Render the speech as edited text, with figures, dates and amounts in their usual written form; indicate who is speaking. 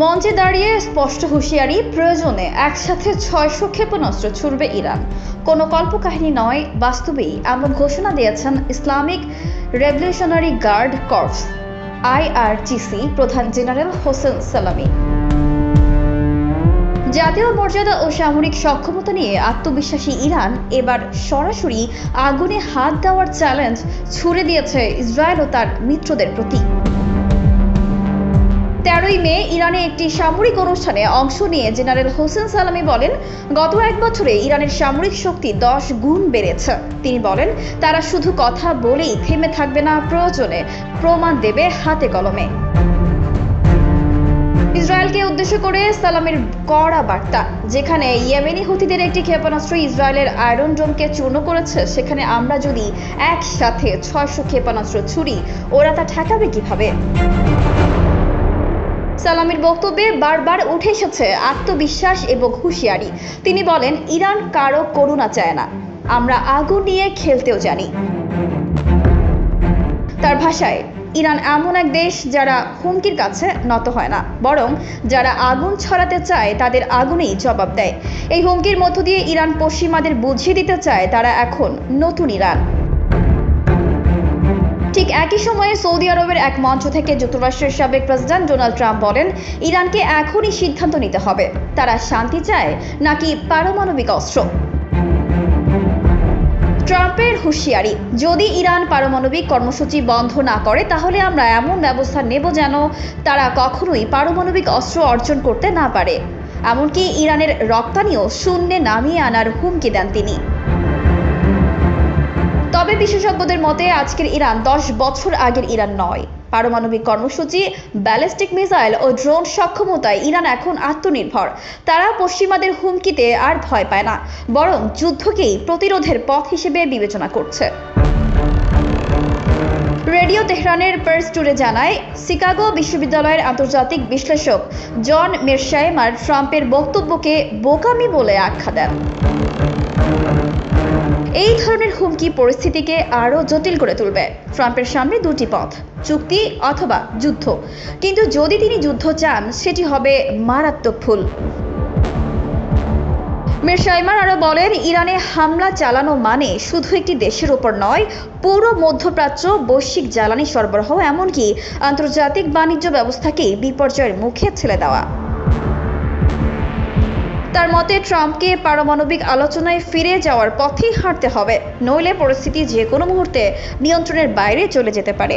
Speaker 1: মঞ্চে দাঁড়িয়ে স্পষ্ট হুঁশিয়ারি, প্রয়োজনে একসাথে ৬০০ ক্ষেপণাস্ত্র ছুড়বে ইরান। কোনো কল্পকাহিনী নয়, বাস্তবেই এমন ঘোষণা দিয়েছেন Islamic Revolutionary Guard Corps IRGC প্রধান জেনারেল হোসেন সালামি। জাতীয় মর্যাদা ও সামরিক সক্ষমতা নিয়ে আত্মবিশ্বাসী ইরান এবার সরাসরি আগুনে হাত দেওয়ার চ্যালেঞ্জ ছুড়ে দিয়েছে ইসরায়েল ও তার মিত্রদের প্রতি। 13ই মে ইরানে একটি সামরিক অনুষ্ঠানে অংশ নিয়ে জেনারেল হোসেন সালামি বলেন, গত এক বছরে ইরানের সামরিক শক্তি 10 গুণ বেড়েছে। তিনি বলেন, তারা শুধু কথা বলেই থেমে থাকবে না, প্রয়োজনে প্রমাণ দেবে হাতে কলমে। ইসরায়েলকে উদ্দেশ্য করে সালামির কড়া বার্তা, যেখানে ইয়েমেনি হুথিদের একটি ক্ষেপণাস্ত্র ইসরায়েলের আয়রন ডোমকে চূর্ণ করেছে, সেখানে আমরা যদি একসাথে 600 ক্ষেপণাস্ত্র ছুড়ি, ওরা তা ঠেকাবে কিভাবে? সালামির বক্তব্যে বারবার উঠে এসেছে আত্মবিশ্বাস এবং হুঁশিয়ারি। তিনি বলেন, ইরান কারো করুণা চায় না, আমরা আগুন নিয়ে খেলতেও জানি। তার ভাষায়, ইরান এমন এক দেশ যারা হুমকির কাছে নত হয় না, বরং যারা আগুন ছড়াতে চায় তাদের আগুনেই জবাব দেয়। এই হুমকির মধ্য দিয়ে ইরান পশ্চিমাদের বুঝিয়ে দিতে চায় তারা এখন নতুন ইরান। ঠিক একই সময়ে সৌদি আরবের এক মঞ্চ থেকে যুক্তরাষ্ট্রের সাবেক প্রেসিডেন্ট ডোনাল্ড ট্রাম্প বলেন, ইরানকে এখনই সিদ্ধান্ত নিতে হবে, তারা শান্তি চায় নাকি পারমাণবিক অস্ত্র। ট্রাম্পের হুঁশিয়ারি, যদি ইরান পারমাণবিক কর্মসূচি বন্ধ না করে তাহলে আমরা এমন ব্যবস্থা নেব যেন তারা কখনোই পারমাণবিক অস্ত্র অর্জন করতে না পারে। এমনকি ইরানের রপ্তানিও শূন্যে নামিয়ে আনার হুমকি দেন তিনি। তবে বিশেষজ্ঞদের মতে আজকের ইরান 10 বছর আগের ইরান নয়। পারমাণবিক কর্মসূচি, ব্যালিস্টিক মিসাইল ও ড্রোন সক্ষমতায় ইরান এখন আত্মনির্ভর। তারা পশ্চিমাদের হুমকিতে আর ভয় পায় না, বরং যুদ্ধকেই প্রতিরোধের পথ হিসেবে বিবেচনা করছে। রেডিও তেহরানের পার্স টুডে জানায়, শিকাগো বিশ্ববিদ্যালয়ের আন্তর্জাতিক বিশ্লেষক জন মেরশাইমার ট্রাম্পের বক্তব্যকে বোকামি বলে আখ্যা দেন। এই ধরনের হুমকি পরিস্থিতিকে আরও জটিল করে তুলবে। ট্রাম্পের সামনে দুটি পথ, চুক্তি অথবা যুদ্ধ। কিন্তু যদি তিনি যুদ্ধ চান, সেটি হবে মারাত্মক ভুল। মেরশাইমার আরও বলেন, ইরানে হামলা চালানো মানে শুধু একটি দেশের উপর নয়, পুরো মধ্যপ্রাচ্য, বৈশ্বিক জ্বালানি সরবরাহ, এমনকি আন্তর্জাতিক বাণিজ্য ব্যবস্থাকেই বিপর্যয়ের মুখে ঠেলে দেওয়া। তার মতে ট্রাম্পকে পারমাণবিক আলোচনায় ফিরে যাওয়ার পথেই হাঁটতে হবে, নইলে পরিস্থিতি যে কোনো মুহূর্তে নিয়ন্ত্রণের বাইরে চলে যেতে পারে।